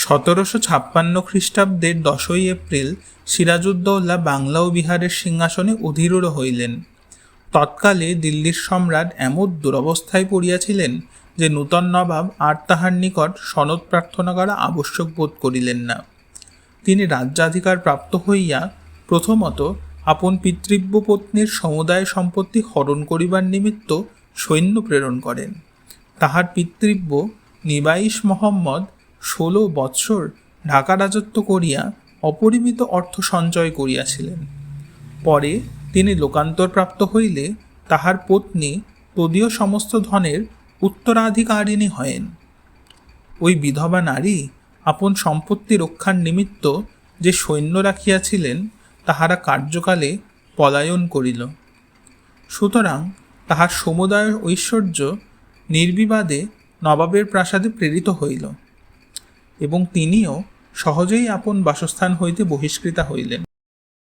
1756 খ্রিস্টাব্দের 10ই এপ্রিল সিরাজউদ্দৌলা বাংলা ও বিহারের সিংহাসনে অধিরূঢ় হইলেন। তৎকালে দিল্লির সম্রাট এমন দুরবস্থায় পড়িয়াছিলেন যে নূতন নবাব আর তাহার নিকট সনদ প্রার্থনা করা আবশ্যক বোধ করিলেন না। তিনি রাজ্যাধিকার প্রাপ্ত হইয়া প্রথমত আপন পিতৃব্য পত্নীর সমুদায় সম্পত্তি হরণ করিবার নিমিত্ত সৈন্য প্রেরণ করেন। তাহার পিতৃব্য নিবাইশ মোহাম্মদ 16 বৎসর ঢাকা রাজত্ব করিয়া অপরিমিত অর্থ সঞ্চয় করিয়াছিলেন। পরে তিনি লোকান্তর প্রাপ্ত হইলে তাহার পত্নী তদীয় সমস্ত ধনের উত্তরাধিকারিণী হয়েন। ওই বিধবা নারী আপন সম্পত্তি রক্ষার নিমিত্ত যে সৈন্য রাখিয়াছিলেন তাহারা কার্যকালে পলায়ন করিল। সুতরাং তাহার সমুদয় ঐশ্বর্য নির্বিবাদে নবাবের প্রাসাদে প্রেরিত হইল এবং তিনিও সহজেই আপন বাসস্থান হইতে বহিষ্কৃতা হইলেন।